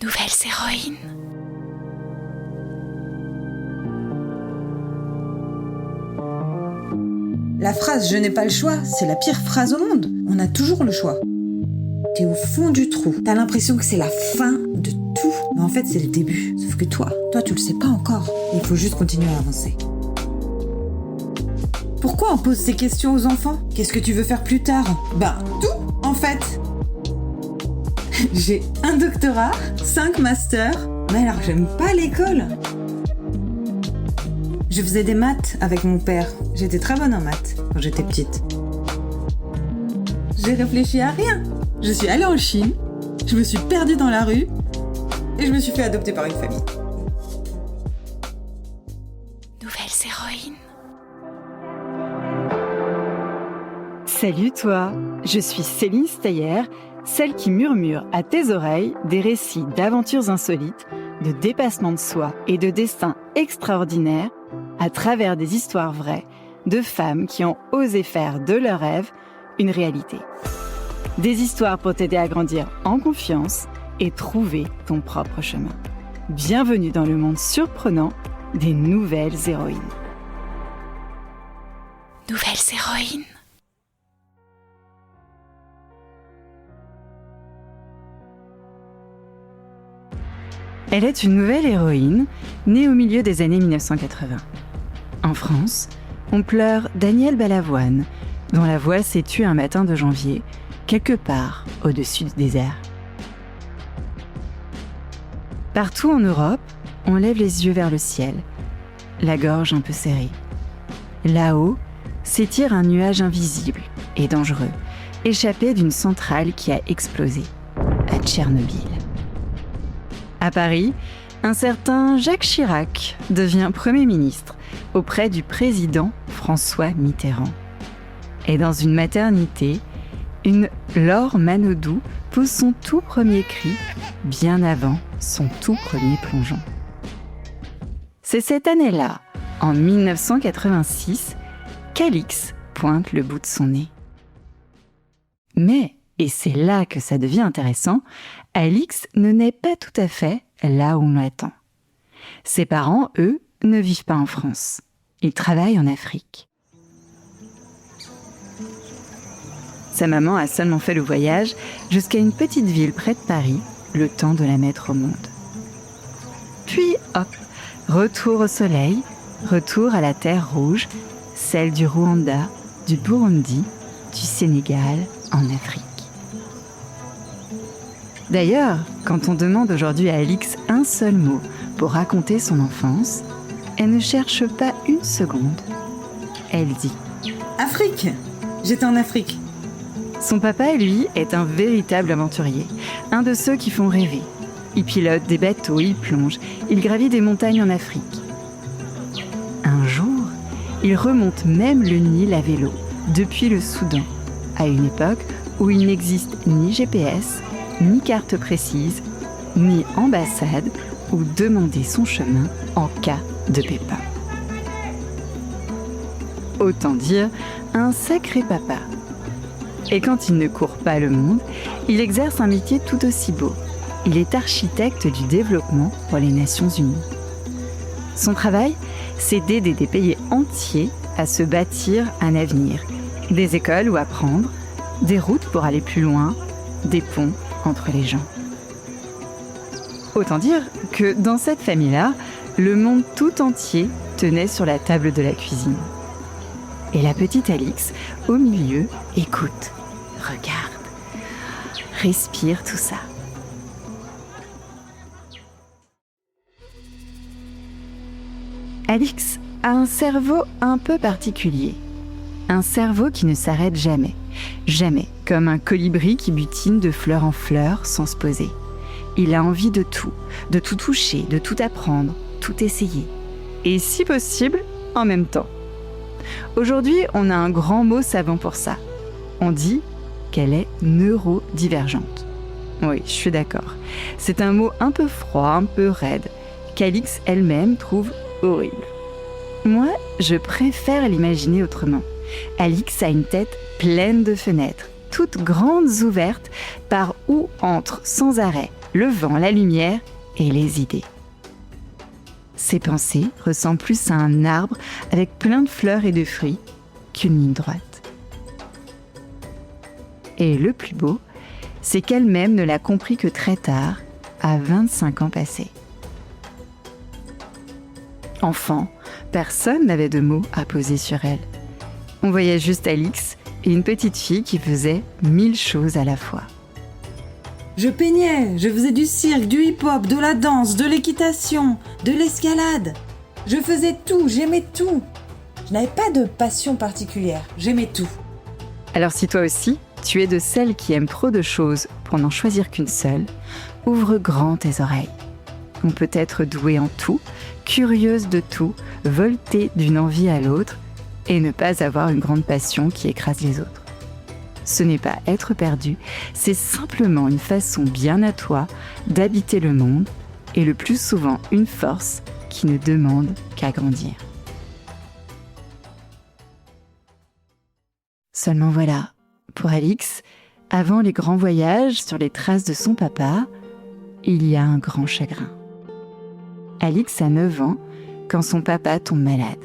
Nouvelles héroïnes. La phrase « je n'ai pas le choix », c'est la pire phrase au monde. On a toujours le choix. T'es au fond du trou. T'as l'impression que c'est la fin de tout. Mais en fait, c'est le début. Sauf que toi, tu le sais pas encore. Il faut juste continuer à avancer. Pourquoi on pose ces questions aux enfants ? Qu'est-ce que tu veux faire plus tard ? Tout, en fait. J'ai un doctorat, 5 masters. Mais alors, j'aime pas l'école. Je faisais des maths avec mon père. J'étais très bonne en maths quand j'étais petite. J'ai réfléchi à rien. Je suis allée en Chine, je me suis perdue dans la rue et je me suis fait adopter par une famille. Nouvelles héroïnes. Salut toi, je suis Céline Steyer, celle qui murmure à tes oreilles des récits d'aventures insolites, de dépassements de soi et de destins extraordinaires à travers des histoires vraies de femmes qui ont osé faire de leurs rêves une réalité. Des histoires pour t'aider à grandir en confiance et trouver ton propre chemin. Bienvenue dans le monde surprenant des nouvelles héroïnes. Nouvelles héroïnes. Elle est une nouvelle héroïne, née au milieu des années 1980. En France, on pleure Danielle Balavoine, dont la voix s'est tue un matin de janvier, quelque part au-dessus du désert. Partout en Europe, on lève les yeux vers le ciel, la gorge un peu serrée. Là-haut, s'étire un nuage invisible et dangereux, échappé d'une centrale qui a explosé, à Tchernobyl. À Paris, un certain Jacques Chirac devient Premier ministre auprès du président François Mitterrand. Et dans une maternité, une Laure Manodou pose son tout premier cri, bien avant son tout premier plongeon. C'est cette année-là, en 1986, qu'Alix pointe le bout de son nez. Mais, et c'est là que ça devient intéressant, Alix ne naît pas tout à fait là où on l'attend. Ses parents, eux, ne vivent pas en France. Ils travaillent en Afrique. Sa maman a seulement fait le voyage jusqu'à une petite ville près de Paris, le temps de la mettre au monde. Puis, hop, retour au soleil, retour à la terre rouge, celle du Rwanda, du Burundi, du Sénégal, en Afrique. D'ailleurs, quand on demande aujourd'hui à Alix un seul mot pour raconter son enfance, elle ne cherche pas une seconde. Elle dit « Afrique ! J'étais en Afrique !» Son papa, lui, est un véritable aventurier, un de ceux qui font rêver. Il pilote des bateaux, il plonge, il gravit des montagnes en Afrique. Un jour, il remonte même le Nil à vélo, depuis le Soudan, à une époque où il n'existe ni GPS, ni carte précise, ni ambassade où demander son chemin en cas de pépin. Autant dire un sacré papa. Et quand il ne court pas le monde, il exerce un métier tout aussi beau. Il est architecte du développement pour les Nations Unies. Son travail, c'est d'aider des pays entiers à se bâtir un avenir. Des écoles où apprendre, des routes pour aller plus loin, des ponts entre les gens. Autant dire que dans cette famille-là, le monde tout entier tenait sur la table de la cuisine. Et la petite Alix, au milieu, écoute, regarde, respire tout ça. Alix a un cerveau un peu particulier. Un cerveau qui ne s'arrête jamais. Jamais, comme un colibri qui butine de fleur en fleur sans se poser. Il a envie de tout toucher, de tout apprendre, tout essayer. Et si possible, en même temps. Aujourd'hui, on a un grand mot savant pour ça. On dit qu'elle est neurodivergente. Oui, je suis d'accord. C'est un mot un peu froid, un peu raide, qu'Alix elle-même trouve horrible. Moi, je préfère l'imaginer autrement. Alix a une tête pleine de fenêtres, toutes grandes ouvertes, par où entrent sans arrêt le vent, la lumière et les idées. Ses pensées ressemblent plus à un arbre avec plein de fleurs et de fruits qu'une ligne droite. Et le plus beau, c'est qu'elle-même ne l'a compris que très tard, à 25 ans passés. Enfant, personne n'avait de mots à poser sur elle. On voyait juste Alix et une petite fille qui faisait 1000 choses à la fois. Je peignais, je faisais du cirque, du hip-hop, de la danse, de l'équitation, de l'escalade. Je faisais tout, j'aimais tout. Je n'avais pas de passion particulière, j'aimais tout. Alors si toi aussi, tu es de celles qui aiment trop de choses pour n'en choisir qu'une seule, ouvre grand tes oreilles. On peut être doué en tout, curieuse de tout, voltée d'une envie à l'autre et ne pas avoir une grande passion qui écrase les autres. Ce n'est pas être perdu, c'est simplement une façon bien à toi d'habiter le monde et le plus souvent une force qui ne demande qu'à grandir. Seulement voilà, pour Alix, avant les grands voyages sur les traces de son papa, il y a un grand chagrin. Alix a 9 ans quand son papa tombe malade.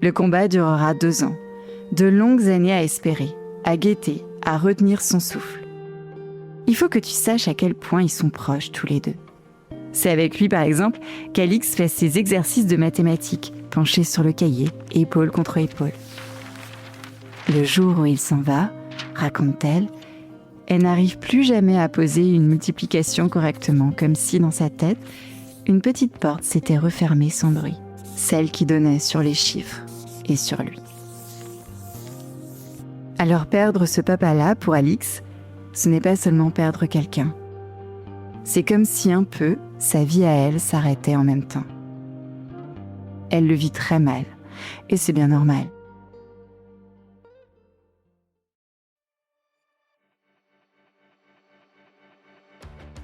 Le combat durera 2 ans, de longues années à espérer, à guetter, à retenir son souffle. Il faut que tu saches à quel point ils sont proches tous les deux. C'est avec lui par exemple qu'Alix fait ses exercices de mathématiques, penchée sur le cahier, épaule contre épaule. Le jour où il s'en va, raconte-t-elle, elle n'arrive plus jamais à poser une multiplication correctement, comme si dans sa tête, une petite porte s'était refermée sans bruit, celle qui donnait sur les chiffres et sur lui. Alors perdre ce papa-là, pour Alix, ce n'est pas seulement perdre quelqu'un. C'est comme si un peu, sa vie à elle s'arrêtait en même temps. Elle le vit très mal, et c'est bien normal.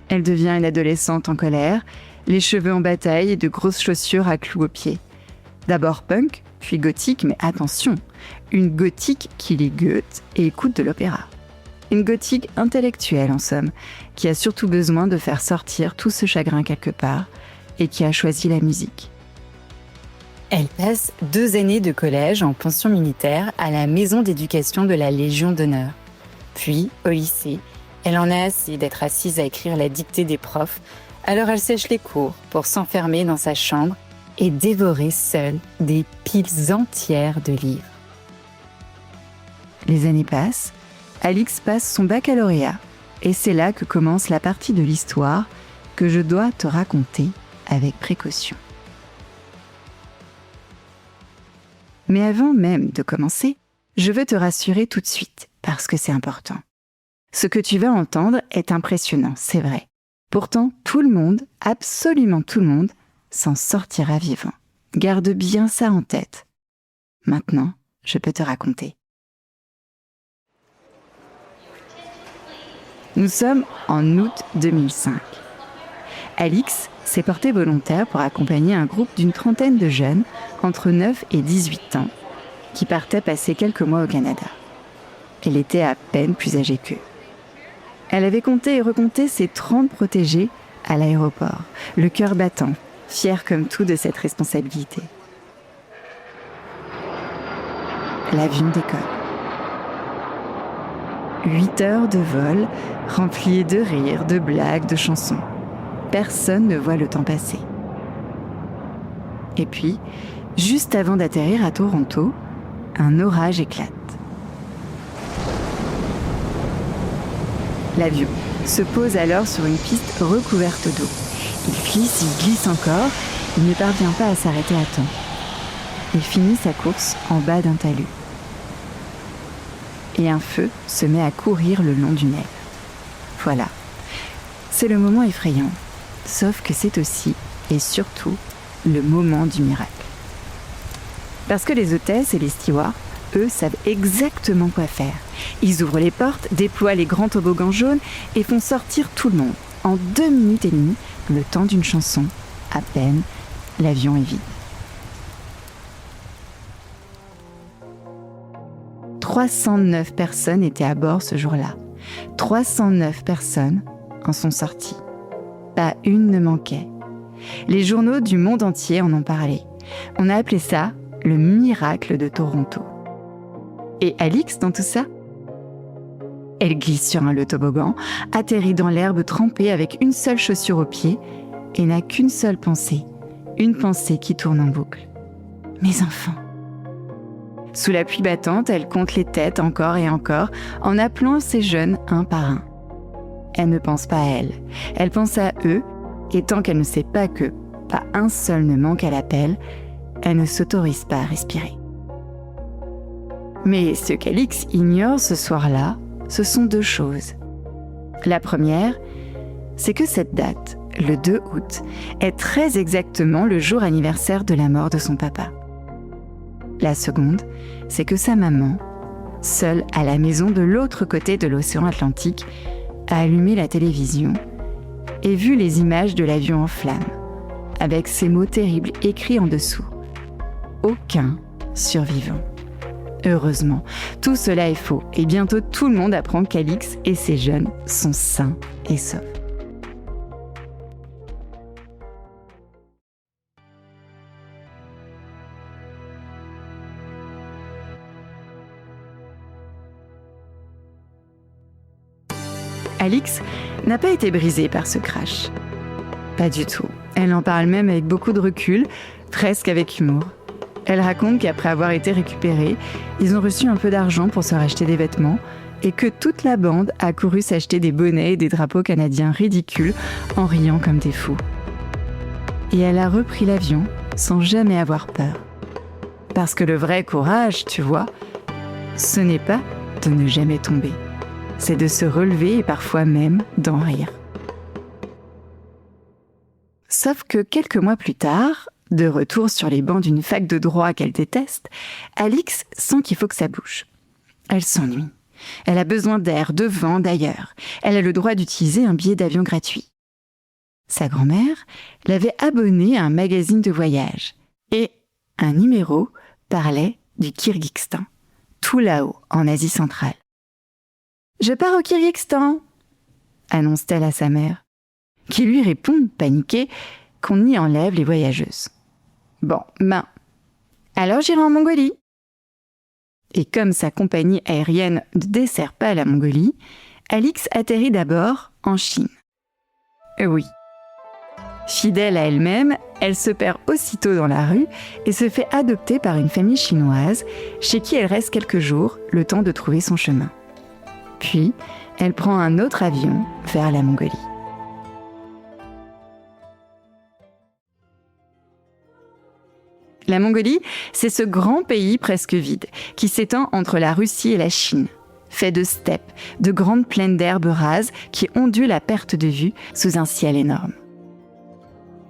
Elle devient une adolescente en colère, les cheveux en bataille et de grosses chaussures à clous aux pieds. D'abord punk, puis gothique, mais attention, une gothique qui lit Goethe et écoute de l'opéra. Une gothique intellectuelle en somme, qui a surtout besoin de faire sortir tout ce chagrin quelque part et qui a choisi la musique. Elle passe 2 années de collège en pension militaire à la maison d'éducation de la Légion d'honneur. Puis, au lycée, elle en a assez d'être assise à écrire la dictée des profs, alors elle sèche les cours pour s'enfermer dans sa chambre et dévorer seule des piles entières de livres. Les années passent, Alix passe son baccalauréat et c'est là que commence la partie de l'histoire que je dois te raconter avec précaution. Mais avant même de commencer, je veux te rassurer tout de suite parce que c'est important. Ce que tu vas entendre est impressionnant, c'est vrai. Pourtant, tout le monde, absolument tout le monde, s'en sortira vivant. Garde bien ça en tête. Maintenant, je peux te raconter. Nous sommes en août 2005. Alix s'est portée volontaire pour accompagner un groupe d'une trentaine de jeunes entre 9 et 18 ans qui partaient passer quelques mois au Canada. Elle était à peine plus âgée qu'eux. Elle avait compté et recompté ses 30 protégés à l'aéroport, le cœur battant, fière comme tout de cette responsabilité. L'avion décolle. 8 heures de vol, remplies de rires, de blagues, de chansons. Personne ne voit le temps passer. Et puis, juste avant d'atterrir à Toronto, un orage éclate. L'avion se pose alors sur une piste recouverte d'eau. Il glisse encore, il ne parvient pas à s'arrêter à temps. Il finit sa course en bas d'un talus. Et un feu se met à courir le long du nez. Voilà, c'est le moment effrayant, sauf que c'est aussi, et surtout, le moment du miracle. Parce que les hôtesses et les stewards, eux, savent exactement quoi faire. Ils ouvrent les portes, déploient les grands toboggans jaunes et font sortir tout le monde. En 2 minutes et demie, le temps d'une chanson, à peine, l'avion est vide. 309 personnes étaient à bord ce jour-là. 309 personnes en sont sorties. Pas une ne manquait. Les journaux du monde entier en ont parlé. On a appelé ça le miracle de Toronto. Et Alix dans tout ça ? Elle glisse sur un toboggan, atterrit dans l'herbe trempée avec une seule chaussure au pied et n'a qu'une seule pensée, une pensée qui tourne en boucle. Mes enfants. Sous la pluie battante, elle compte les têtes encore et encore en appelant ses jeunes un par un. Elle ne pense pas à elle pense à eux et tant qu'elle ne sait pas que pas un seul ne manque à l'appel, elle ne s'autorise pas à respirer. Mais ce qu'Alix ignore ce soir-là, ce sont deux choses. La première, c'est que cette date, le 2 août, est très exactement le jour anniversaire de la mort de son papa. La seconde, c'est que sa maman, seule à la maison de l'autre côté de l'océan Atlantique, a allumé la télévision et vu les images de l'avion en flammes, avec ces mots terribles écrits en dessous. Aucun survivant. Heureusement, tout cela est faux et bientôt tout le monde apprend qu'Alix et ses jeunes sont sains et saufs. Alix n'a pas été brisée par ce crash. Pas du tout. Elle en parle même avec beaucoup de recul, presque avec humour. Elle raconte qu'après avoir été récupérés, ils ont reçu un peu d'argent pour se racheter des vêtements et que toute la bande a couru s'acheter des bonnets et des drapeaux canadiens ridicules en riant comme des fous. Et elle a repris l'avion sans jamais avoir peur. Parce que le vrai courage, tu vois, ce n'est pas de ne jamais tomber. C'est de se relever et parfois même d'en rire. Sauf que quelques mois plus tard, de retour sur les bancs d'une fac de droit qu'elle déteste, Alix sent qu'il faut que ça bouge. Elle s'ennuie. Elle a besoin d'air, de vent, d'ailleurs. Elle a le droit d'utiliser un billet d'avion gratuit. Sa grand-mère l'avait abonnée à un magazine de voyage. Et un numéro parlait du Kyrgyzstan, tout là-haut, en Asie centrale. « Je pars au Kyrgyzstan !» annonce-t-elle à sa mère, qui lui répond, paniquée, qu'on y enlève les voyageuses. Bon, alors j'irai en Mongolie. Et comme sa compagnie aérienne ne dessert pas la Mongolie, Alix atterrit d'abord en Chine. Oui. Fidèle à elle-même, elle se perd aussitôt dans la rue et se fait adopter par une famille chinoise chez qui elle reste quelques jours, le temps de trouver son chemin. Puis, elle prend un autre avion vers la Mongolie. La Mongolie, c'est ce grand pays presque vide qui s'étend entre la Russie et la Chine, fait de steppes, de grandes plaines d'herbes rases qui ondulent à perte de vue sous un ciel énorme.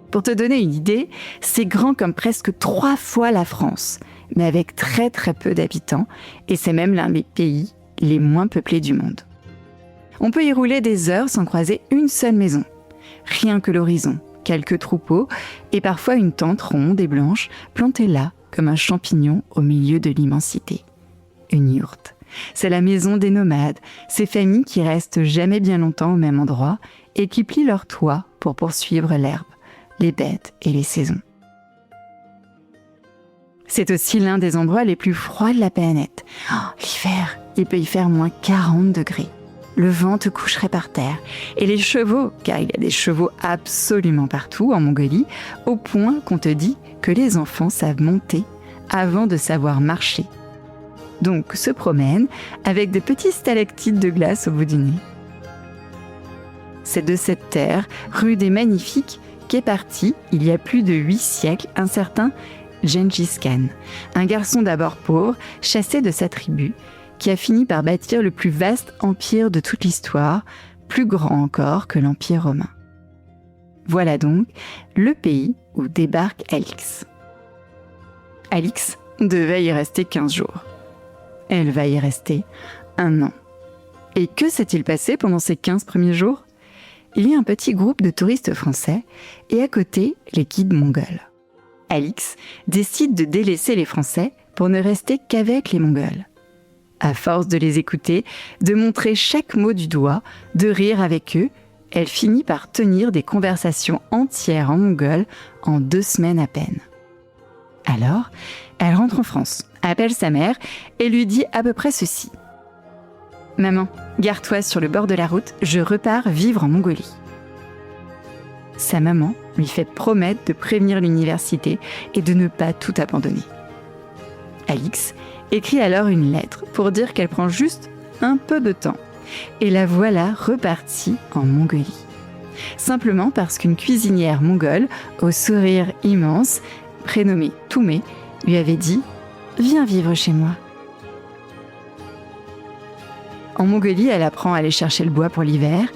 Pour te donner une idée, c'est grand comme presque 3 fois la France, mais avec très très peu d'habitants, et c'est même l'un des pays les moins peuplés du monde. On peut y rouler des heures sans croiser une seule maison, rien que l'horizon. Quelques troupeaux et parfois une tente ronde et blanche plantée là comme un champignon au milieu de l'immensité. Une yourte. C'est la maison des nomades, ces familles qui restent jamais bien longtemps au même endroit et qui plient leur toit pour poursuivre l'herbe, les bêtes et les saisons. C'est aussi l'un des endroits les plus froids de la planète. L'hiver, il peut y faire moins 40 degrés. Le vent te coucherait par terre. Et les chevaux, car il y a des chevaux absolument partout en Mongolie, au point qu'on te dit que les enfants savent monter avant de savoir marcher. Donc se promènent avec de petits stalactites de glace au bout du nez. C'est de cette terre, rude et magnifique, qu'est parti, il y a plus de 8 siècles, un certain Gengis Khan, un garçon d'abord pauvre, chassé de sa tribu, qui a fini par bâtir le plus vaste empire de toute l'histoire, plus grand encore que l'Empire romain. Voilà donc le pays où débarque Alix. Alix devait y rester 15 jours. Elle va y rester 1 an. Et que s'est-il passé pendant ces 15 premiers jours ? Il y a un petit groupe de touristes français et à côté, les guides mongols. Alix décide de délaisser les Français pour ne rester qu'avec les Mongols. À force de les écouter, de montrer chaque mot du doigt, de rire avec eux, elle finit par tenir des conversations entières en mongol en 2 semaines à peine. Alors, elle rentre en France, appelle sa mère et lui dit à peu près ceci. « Maman, gare-toi sur le bord de la route, je repars vivre en Mongolie. » Sa maman lui fait promettre de prévenir l'université et de ne pas tout abandonner. Alix écrit alors une lettre pour dire qu'elle prend juste un peu de temps. Et la voilà repartie en Mongolie. Simplement parce qu'une cuisinière mongole, au sourire immense, prénommée Toumé, lui avait dit « Viens vivre chez moi ». En Mongolie, elle apprend à aller chercher le bois pour l'hiver,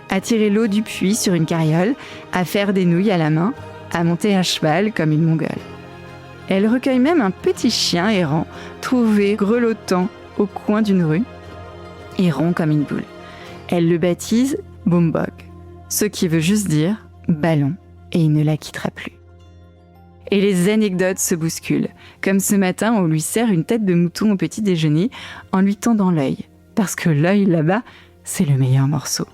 à tirer l'eau du puits sur une carriole, à faire des nouilles à la main, à monter à cheval comme une Mongole. Elle recueille même un petit chien errant, trouvé grelottant au coin d'une rue, et rond comme une boule. Elle le baptise Bombog, ce qui veut juste dire ballon, et il ne la quittera plus. Et les anecdotes se bousculent, comme ce matin où on lui sert une tête de mouton au petit déjeuner en lui tendant l'œil, parce que l'œil là-bas, c'est le meilleur morceau.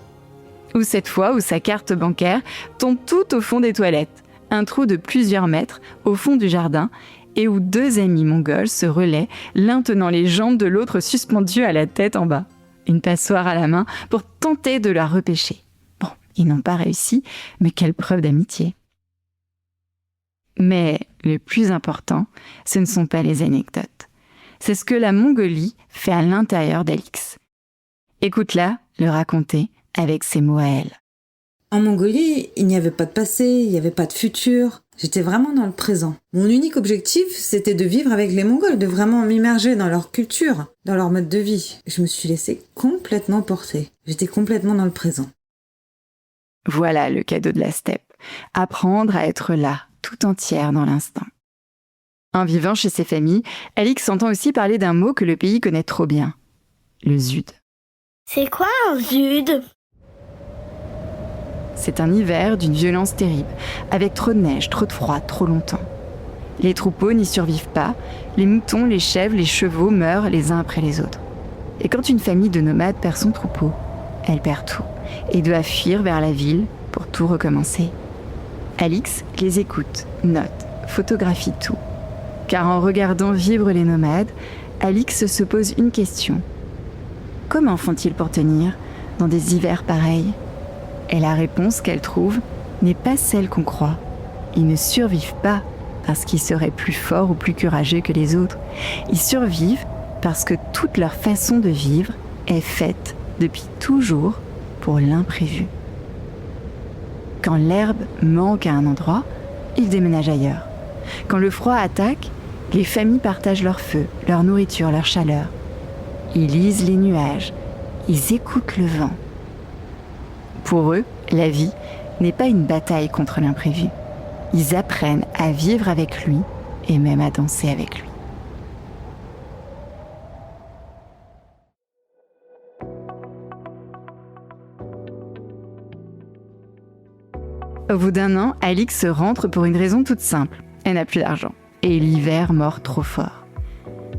Ou cette fois où sa carte bancaire tombe tout au fond des toilettes, un trou de plusieurs mètres au fond du jardin, et où 2 amis mongols se relaient, l'un tenant les jambes de l'autre suspendues à la tête en bas, une passoire à la main pour tenter de la repêcher. Bon, ils n'ont pas réussi, mais quelle preuve d'amitié. Mais le plus important, ce ne sont pas les anecdotes. C'est ce que la Mongolie fait à l'intérieur d'Alix. Écoute-la le raconter avec ses mots à elle. En Mongolie, il n'y avait pas de passé, il n'y avait pas de futur. J'étais vraiment dans le présent. Mon unique objectif, c'était de vivre avec les Mongols, de vraiment m'immerger dans leur culture, dans leur mode de vie. Je me suis laissée complètement porter. J'étais complètement dans le présent. Voilà le cadeau de la steppe. Apprendre à être là, tout entière dans l'instant. En vivant chez ses familles, Alix entend aussi parler d'un mot que le pays connaît trop bien. Le zud. C'est quoi un zud ? C'est un hiver d'une violence terrible, avec trop de neige, trop de froid, trop longtemps. Les troupeaux n'y survivent pas, les moutons, les chèvres, les chevaux meurent les uns après les autres. Et quand une famille de nomades perd son troupeau, elle perd tout et doit fuir vers la ville pour tout recommencer. Alix les écoute, note, photographie tout. Car en regardant vivre les nomades, Alix se pose une question. Comment font-ils pour tenir dans des hivers pareils ? Et la réponse qu'elle trouve n'est pas celle qu'on croit. Ils ne survivent pas parce qu'ils seraient plus forts ou plus courageux que les autres. Ils survivent parce que toute leur façon de vivre est faite depuis toujours pour l'imprévu. Quand l'herbe manque à un endroit, ils déménagent ailleurs. Quand le froid attaque, les familles partagent leur feu, leur nourriture, leur chaleur. Ils lisent les nuages, ils écoutent le vent. Pour eux, la vie n'est pas une bataille contre l'imprévu. Ils apprennent à vivre avec lui et même à danser avec lui. Au bout d'1 an, Alix rentre pour une raison toute simple. Elle n'a plus d'argent. Et l'hiver mord trop fort.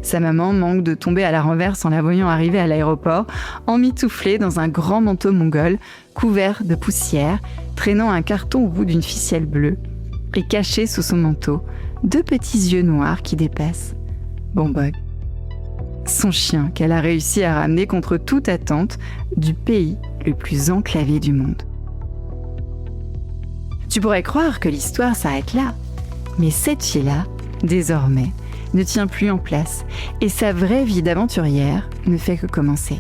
Sa maman manque de tomber à la renverse en la voyant arriver à l'aéroport, emmitouflée dans un grand manteau mongol, couvert de poussière, traînant un carton au bout d'une ficelle bleue, et caché sous son manteau, 2 petits yeux noirs qui dépassent. Bombog. Son chien qu'elle a réussi à ramener contre toute attente du pays le plus enclavé du monde. Tu pourrais croire que l'histoire s'arrête là, mais cette fille-là, désormais, ne tient plus en place et sa vraie vie d'aventurière ne fait que commencer.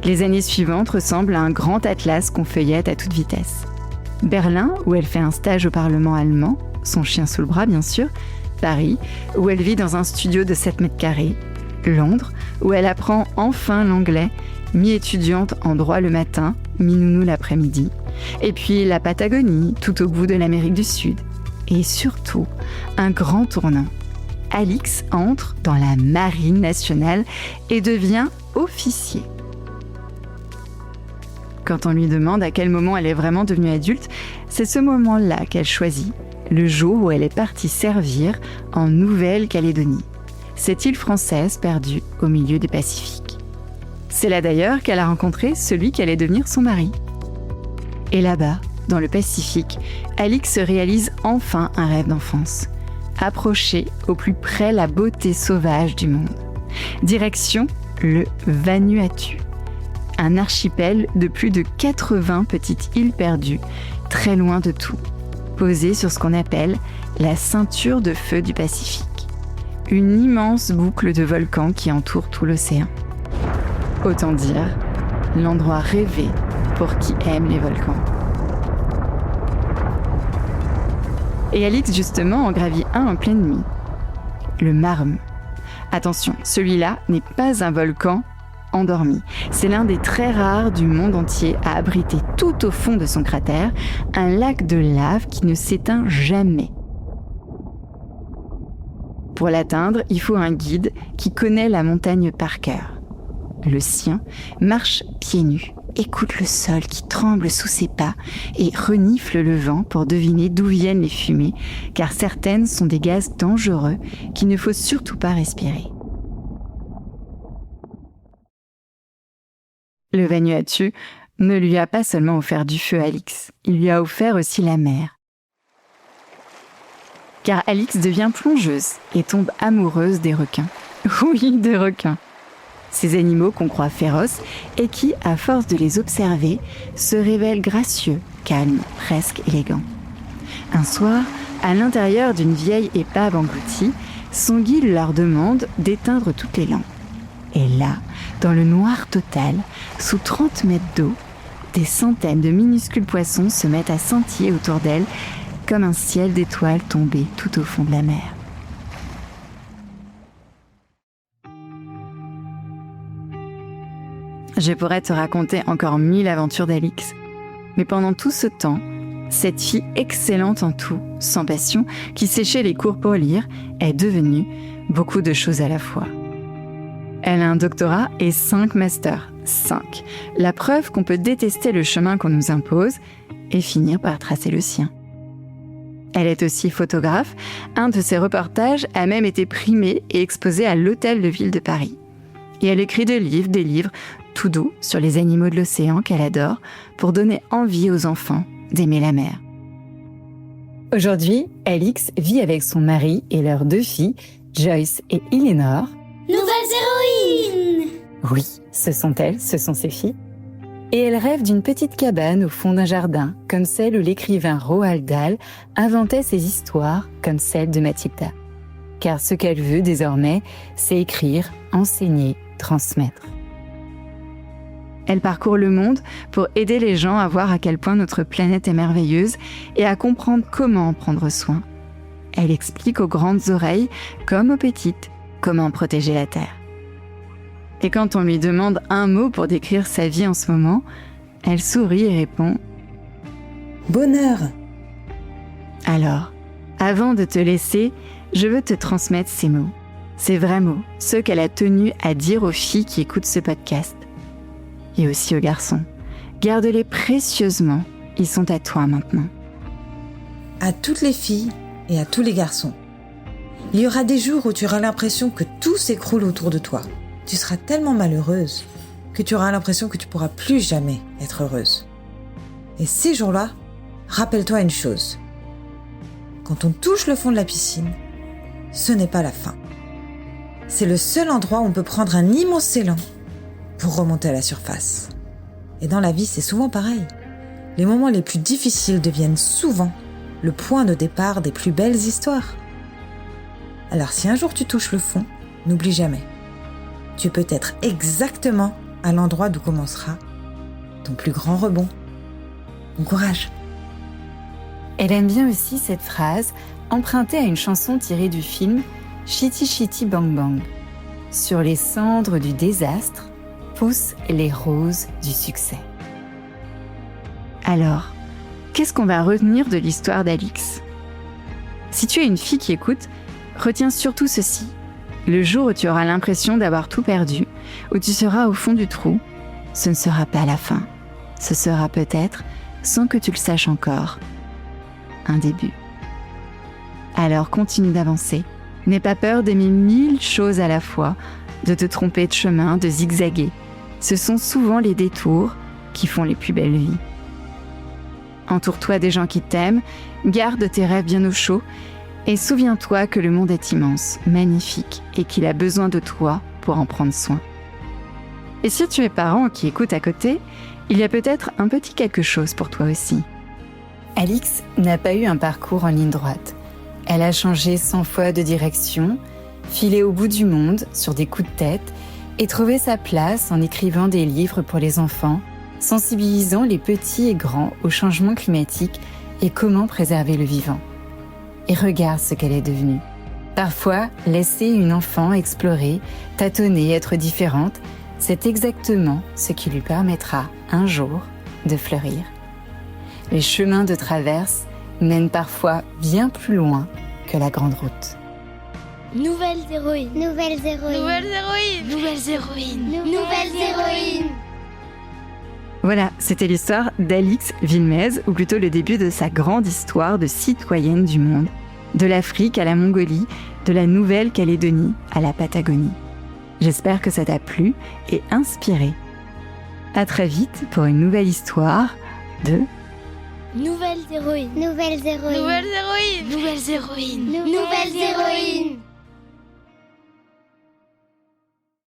Les années suivantes ressemblent à un grand atlas qu'on feuillette à toute vitesse. Berlin, où elle fait un stage au Parlement allemand, son chien sous le bras bien sûr. Paris, où elle vit dans un studio de 7 mètres carrés. Londres, où elle apprend enfin l'anglais, mi-étudiante en droit le matin, mi-nounou l'après-midi. Et puis la Patagonie, tout au bout de l'Amérique du Sud. Et surtout, un grand tournant. Alix entre dans la Marine nationale et devient officier. Quand on lui demande à quel moment elle est vraiment devenue adulte, c'est ce moment-là qu'elle choisit, le jour où elle est partie servir en Nouvelle-Calédonie, cette île française perdue au milieu du Pacifique. C'est là d'ailleurs qu'elle a rencontré celui qui allait devenir son mari. Et là-bas, dans le Pacifique, Alix réalise enfin un rêve d'enfance. Approcher au plus près la beauté sauvage du monde. Direction le Vanuatu, un archipel de plus de 80 petites îles perdues, très loin de tout, posé sur ce qu'on appelle la ceinture de feu du Pacifique, une immense boucle de volcans qui entoure tout l'océan. Autant dire, l'endroit rêvé pour qui aime les volcans. Et Alix, justement, en gravit un en pleine nuit. Le Marm. Attention, celui-là n'est pas un volcan endormi. C'est l'un des très rares du monde entier à abriter tout au fond de son cratère un lac de lave qui ne s'éteint jamais. Pour l'atteindre, il faut un guide qui connaît la montagne par cœur. Le sien marche pieds nus, écoute le sol qui tremble sous ses pas et renifle le vent pour deviner d'où viennent les fumées, car certaines sont des gaz dangereux qu'il ne faut surtout pas respirer. Le Vanuatu ne lui a pas seulement offert du feu à Alix, il lui a offert aussi la mer. Car Alix devient plongeuse et tombe amoureuse des requins. Oui, des requins. Ces animaux qu'on croit féroces et qui, à force de les observer, se révèlent gracieux, calmes, presque élégants. Un soir, à l'intérieur d'une vieille épave engloutie, son guide leur demande d'éteindre toutes les lampes. Et là, dans le noir total, sous 30 mètres d'eau, des centaines de minuscules poissons se mettent à scintiller autour d'elles comme un ciel d'étoiles tombé tout au fond de la mer. Je pourrais te raconter encore 1000 aventures d'Alix, mais pendant tout ce temps, cette fille excellente en tout, sans passion, qui séchait les cours pour lire, est devenue beaucoup de choses à la fois. Elle a un doctorat et 5 masters. 5. La preuve qu'on peut détester le chemin qu'on nous impose et finir par tracer le sien. Elle est aussi photographe. Un de ses reportages a même été primé et exposé à l'Hôtel de Ville de Paris. Et elle écrit des livres, tout doux, sur les animaux de l'océan qu'elle adore, pour donner envie aux enfants d'aimer la mer. Aujourd'hui, Alix vit avec son mari et leurs 2 filles, Joyce et Eleanor. Nouvelles héroïnes! Oui, ce sont elles, ce sont ses filles. Et elle rêve d'une petite cabane au fond d'un jardin, comme celle où l'écrivain Roald Dahl inventait ses histoires, comme celle de Mathilda. Car ce qu'elle veut désormais, c'est écrire, enseigner, transmettre. Elle parcourt le monde pour aider les gens à voir à quel point notre planète est merveilleuse et à comprendre comment en prendre soin. Elle explique aux grandes oreilles, comme aux petites, comment protéger la Terre. Et quand on lui demande un mot pour décrire sa vie en ce moment, elle sourit et répond « Bonheur !» Alors, avant de te laisser, je veux te transmettre ces mots. Ces vrais mots, ceux qu'elle a tenu à dire aux filles qui écoutent ce podcast. Et aussi aux garçons. Garde-les précieusement, ils sont à toi maintenant. À toutes les filles et à tous les garçons. Il y aura des jours où tu auras l'impression que tout s'écroule autour de toi. Tu seras tellement malheureuse que tu auras l'impression que tu pourras plus jamais être heureuse. Et ces jours-là, rappelle-toi une chose. Quand on touche le fond de la piscine, ce n'est pas la fin. C'est le seul endroit où on peut prendre un immense élan pour remonter à la surface. Et dans la vie, c'est souvent pareil. Les moments les plus difficiles deviennent souvent le point de départ des plus belles histoires. Alors si un jour tu touches le fond, n'oublie jamais. Tu peux être exactement à l'endroit d'où commencera ton plus grand rebond. Bon courage! Elle aime bien aussi cette phrase empruntée à une chanson tirée du film Chitty Chitty Bang Bang. Sur les cendres du désastre poussent les roses du succès. Alors, qu'est-ce qu'on va retenir de l'histoire d'Alix ? Si tu es une fille qui écoute, retiens surtout ceci. Le jour où tu auras l'impression d'avoir tout perdu, où tu seras au fond du trou, ce ne sera pas la fin. Ce sera peut-être, sans que tu le saches encore, un début. Alors continue d'avancer. N'aie pas peur d'aimer 1000 choses à la fois, de te tromper de chemin, de zigzaguer. Ce sont souvent les détours qui font les plus belles vies. Entoure-toi des gens qui t'aiment, garde tes rêves bien au chaud et souviens-toi que le monde est immense, magnifique et qu'il a besoin de toi pour en prendre soin. Et si tu es parent qui écoute à côté, il y a peut-être un petit quelque chose pour toi aussi. Alix n'a pas eu un parcours en ligne droite. Elle a changé 100 fois de direction, filé au bout du monde sur des coups de tête et trouvé sa place en écrivant des livres pour les enfants, sensibilisant les petits et grands au changement climatique et comment préserver le vivant. Et regarde ce qu'elle est devenue. Parfois, laisser une enfant explorer, tâtonner, être différente, c'est exactement ce qui lui permettra un jour de fleurir. Les chemins de traverse mènent parfois bien plus loin que la grande route. Nouvelles héroïnes. Nouvelles héroïnes. Nouvelles héroïnes. Nouvelles héroïnes. Nouvelles héroïnes. Voilà, c'était l'histoire d'Alix Villemez, ou plutôt le début de sa grande histoire de citoyenne du monde, de l'Afrique à la Mongolie, de la Nouvelle-Calédonie à la Patagonie. J'espère que ça t'a plu et inspiré. À très vite pour une nouvelle histoire de Nouvelles héroïnes. Nouvelles héroïnes. Nouvelles héroïnes. Nouvelles héroïnes. Nouvelles héroïnes.